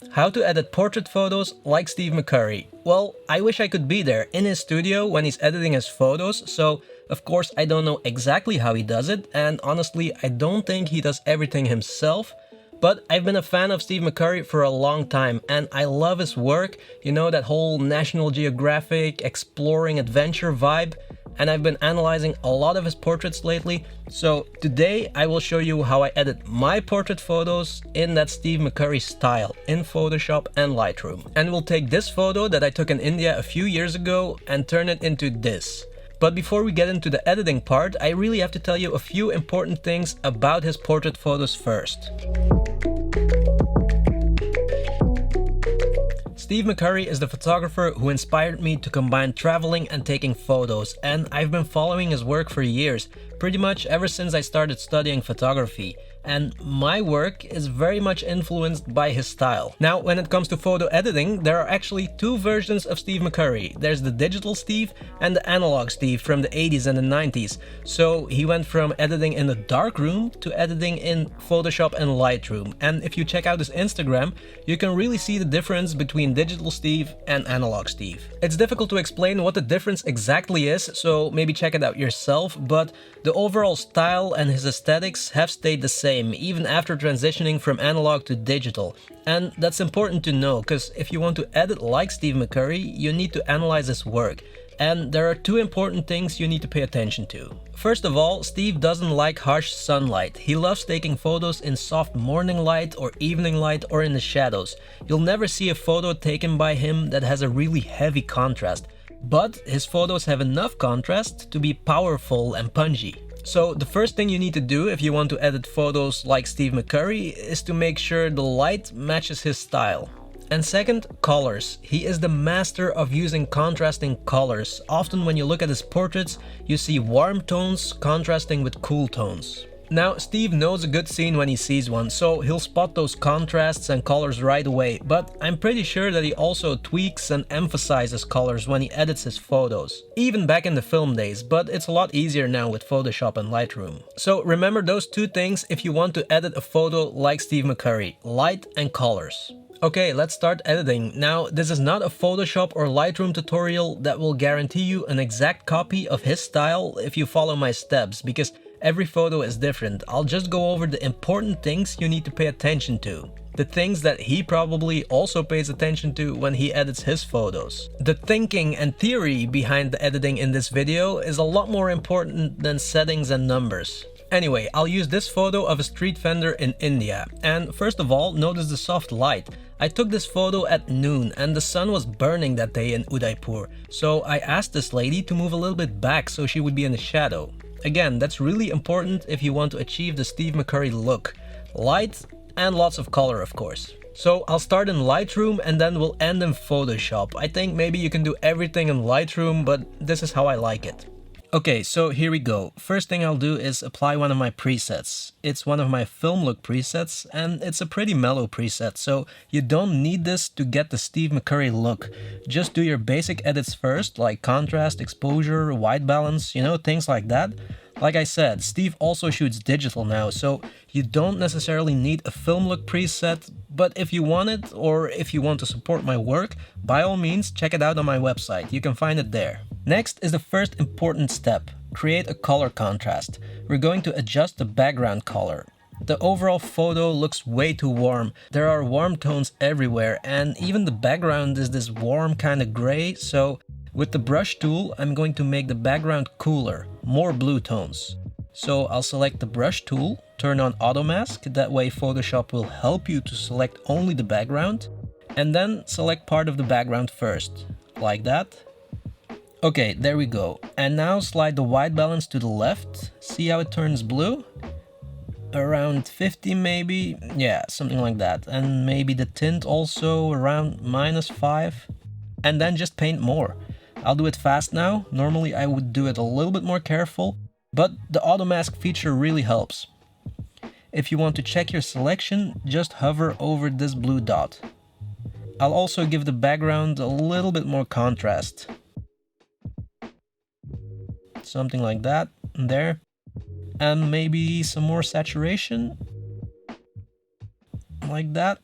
How to edit portrait photos like Steve McCurry. Well, I wish I could be there in his studio when he's editing his photos, so of course I don't know exactly how he does it, and honestly I don't think he does everything himself. But I've been a fan of Steve McCurry for a long time and I love his work, you know, that whole National Geographic exploring adventure vibe. And I've been analyzing a lot of his portraits lately. So today I will show you how I edit my portrait photos in that Steve McCurry style in Photoshop and Lightroom. And we'll take this photo that I took in India a few years ago and turn it into this. But before we get into the editing part, I really have to tell you a few important things about his portrait photos first. Steve McCurry is the photographer who inspired me to combine traveling and taking photos, and I've been following his work for years, pretty much ever since I started studying photography. And my work is very much influenced by his style. Now, when it comes to photo editing, there are actually two versions of Steve McCurry. There's the digital Steve and the analog Steve from the 80s and the 90s. So he went from editing in the darkroom to editing in Photoshop and Lightroom. And if you check out his Instagram, you can really see the difference between digital Steve and analog Steve. It's difficult to explain what the difference exactly is, so maybe check it out yourself, but the overall style and his aesthetics have stayed the same even after transitioning from analog to digital. And that's important to know, because if you want to edit like Steve McCurry, you need to analyze his work. And there are two important things you need to pay attention to. First of all, Steve doesn't like harsh sunlight. He loves taking photos in soft morning light or evening light or in the shadows. You'll never see a photo taken by him that has a really heavy contrast. But his photos have enough contrast to be powerful and punchy. So the first thing you need to do if you want to edit photos like Steve McCurry is to make sure the light matches his style. And second, colors. He is the master of using contrasting colors. Often when you look at his portraits, you see warm tones contrasting with cool tones. Now, Steve knows a good scene when he sees one, so he'll spot those contrasts and colors right away, but I'm pretty sure that he also tweaks and emphasizes colors when he edits his photos. Even back in the film days, but it's a lot easier now with Photoshop and Lightroom. So remember those two things if you want to edit a photo like Steve McCurry: light and colors. Okay, let's start editing. Now, this is not a Photoshop or Lightroom tutorial that will guarantee you an exact copy of his style if you follow my steps, because every photo is different. I'll just go over the important things you need to pay attention to. The things that he probably also pays attention to when he edits his photos. The thinking and theory behind the editing in this video is a lot more important than settings and numbers. Anyway, I'll use this photo of a street vendor in India. And first of all, notice the soft light. I took this photo at noon and the sun was burning that day in Udaipur. So I asked this lady to move a little bit back so she would be in the shadow. Again, that's really important if you want to achieve the Steve McCurry look. Light and lots of color, of course. So I'll start in Lightroom and then we'll end in Photoshop. I think maybe you can do everything in Lightroom, but this is how I like it. Okay, so here we go. First thing I'll do is apply one of my presets. It's one of my film look presets and it's a pretty mellow preset, so you don't need this to get the Steve McCurry look. Just do your basic edits first, like contrast, exposure, white balance, you know, things like that. Like I said, Steve also shoots digital now, so you don't necessarily need a film look preset, but if you want it, or if you want to support my work, by all means check it out on my website, you can find it there. Next is the first important step: create a color contrast. We're going to adjust the background color. The overall photo looks way too warm. There are warm tones everywhere, and even the background is this warm kind of gray, so with the brush tool, I'm going to make the background cooler, more blue tones. So I'll select the brush tool, turn on auto mask, that way Photoshop will help you to select only the background, and then select part of the background first, like that. Okay, there we go. And now slide the white balance to the left. See how it turns blue? Around 50 maybe? Yeah, something like that. And maybe the tint also around -5. And then just paint more. I'll do it fast now. Normally I would do it a little bit more careful, but the auto mask feature really helps. If you want to check your selection, just hover over this blue dot. I'll also give the background a little bit more contrast. Something like that, there. And maybe some more saturation. Like that.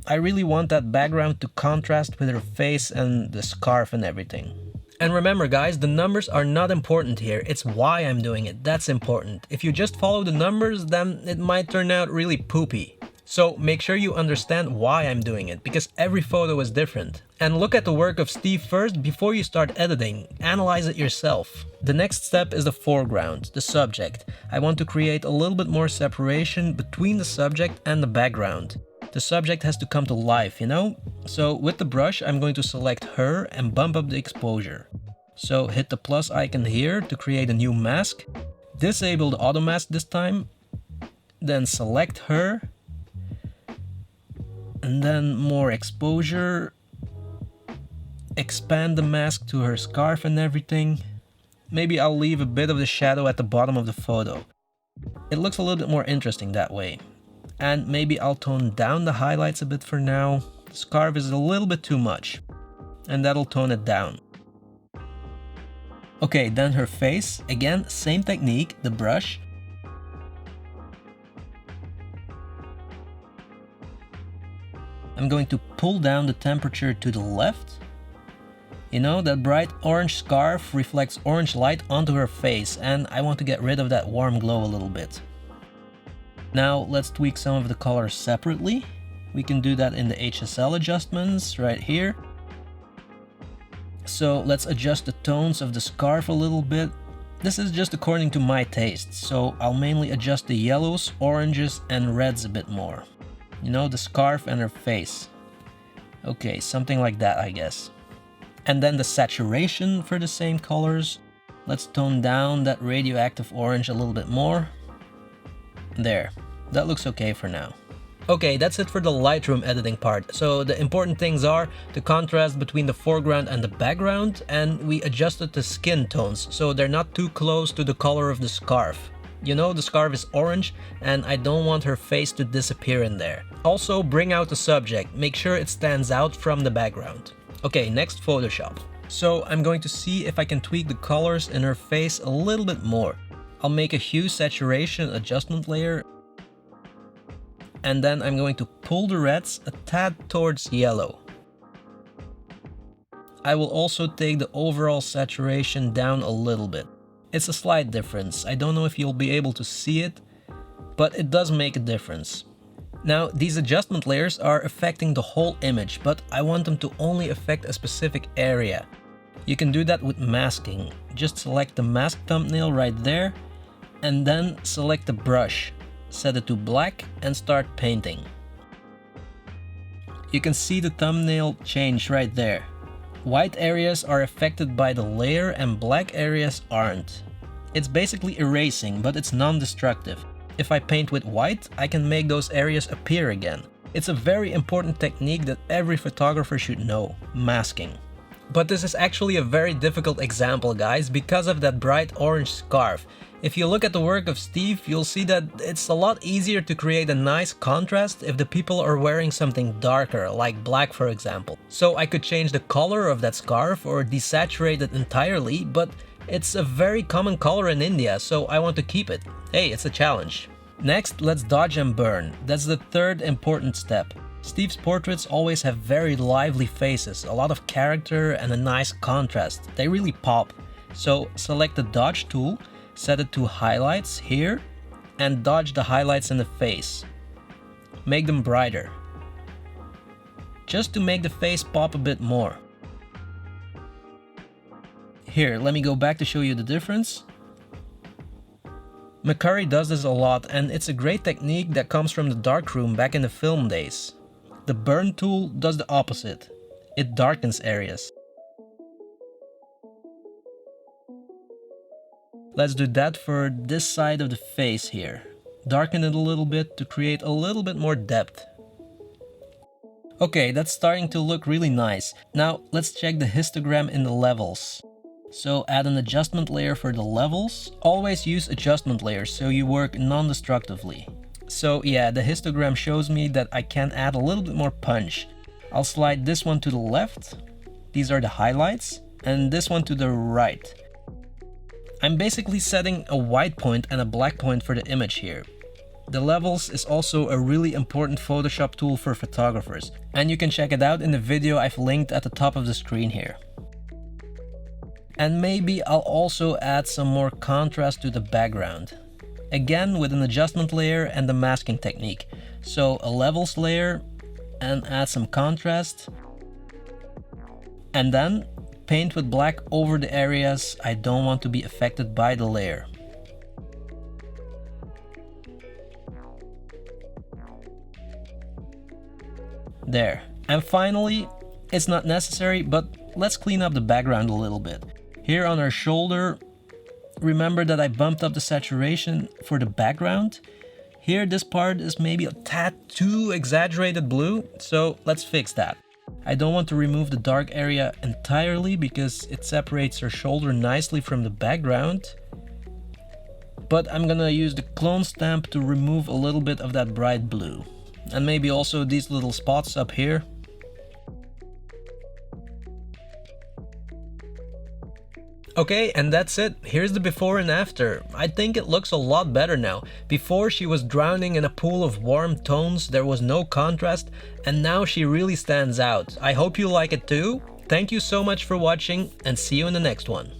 I really want that background to contrast with her face and the scarf and everything. And remember guys, the numbers are not important here, it's why I'm doing it, that's important. If you just follow the numbers, then it might turn out really poopy. So make sure you understand why I'm doing it, because every photo is different. And look at the work of Steve first before you start editing, analyze it yourself. The next step is the foreground, the subject. I want to create a little bit more separation between the subject and the background. The subject has to come to life, you know? So with the brush, I'm going to select her and bump up the exposure. So hit the plus icon here to create a new mask. Disable the auto mask this time. Then select her. And then more exposure. Expand the mask to her scarf and everything. Maybe I'll leave a bit of the shadow at the bottom of the photo. It looks a little bit more interesting that way. And maybe I'll tone down the highlights a bit for now. The scarf is a little bit too much. And that'll tone it down. Okay, then her face. Again, same technique, the brush. I'm going to pull down the temperature to the left. You know, that bright orange scarf reflects orange light onto her face, and I want to get rid of that warm glow a little bit. Now let's tweak some of the colors separately. We can do that in the HSL adjustments right here. So let's adjust the tones of the scarf a little bit. This is just according to my taste, so I'll mainly adjust the yellows, oranges and reds a bit more. You know, the scarf and her face. Okay, something like that, I guess. And then the saturation for the same colors. Let's tone down that radioactive orange a little bit more. There, that looks okay for now. Okay, that's it for the Lightroom editing part. So the important things are the contrast between the foreground and the background, and we adjusted the skin tones so they're not too close to the color of the scarf. You know, the scarf is orange and I don't want her face to disappear in there. Also, bring out the subject, make sure it stands out from the background. Okay, next Photoshop. So I'm going to see if I can tweak the colors in her face a little bit more. I'll make a hue saturation adjustment layer. And then I'm going to pull the reds a tad towards yellow. I will also take the overall saturation down a little bit. It's a slight difference. I don't know if you'll be able to see it, but it does make a difference. Now, these adjustment layers are affecting the whole image, but I want them to only affect a specific area. You can do that with masking. Just select the mask thumbnail right there, and then select the brush. Set it to black and start painting. You can see the thumbnail change right there. White areas are affected by the layer and black areas aren't. It's basically erasing, but it's non-destructive. If I paint with white, I can make those areas appear again. It's a very important technique that every photographer should know, masking. But this is actually a very difficult example, guys, because of that bright orange scarf. If you look at the work of Steve, you'll see that it's a lot easier to create a nice contrast if the people are wearing something darker, like black for example. So I could change the color of that scarf or desaturate it entirely, but it's a very common color in India, so I want to keep it. Hey, it's a challenge. Next, let's dodge and burn. That's the third important step. Steve's portraits always have very lively faces, a lot of character and a nice contrast. They really pop. So select the dodge tool. Set it to highlights here and dodge the highlights in the face. Make them brighter. Just to make the face pop a bit more. Here, let me go back to show you the difference. McCurry does this a lot and it's a great technique that comes from the darkroom back in the film days. The burn tool does the opposite. It darkens areas. Let's do that for this side of the face here. Darken it a little bit to create a little bit more depth. Okay, that's starting to look really nice. Now let's check the histogram in the levels. So add an adjustment layer for the levels. Always use adjustment layers so you work non-destructively. So yeah, the histogram shows me that I can add a little bit more punch. I'll slide this one to the left. These are the highlights. And this one to the right. I'm basically setting a white point and a black point for the image here. The levels is also a really important Photoshop tool for photographers, and you can check it out in the video I've linked at the top of the screen here. And maybe I'll also add some more contrast to the background. Again with an adjustment layer and the masking technique. So a levels layer and add some contrast. And then paint with black over the areas I don't want to be affected by the layer. There. And finally, it's not necessary, but let's clean up the background a little bit. Here on her shoulder, remember that I bumped up the saturation for the background. Here this part is maybe a tad too exaggerated blue, so let's fix that. I don't want to remove the dark area entirely because it separates her shoulder nicely from the background. But I'm gonna use the clone stamp to remove a little bit of that bright blue. And maybe also these little spots up here. Okay, and that's it. Here's the before and after. I think it looks a lot better now. Before she was drowning in a pool of warm tones, there was no contrast, and now she really stands out. I hope you like it too. Thank you so much for watching, and see you in the next one.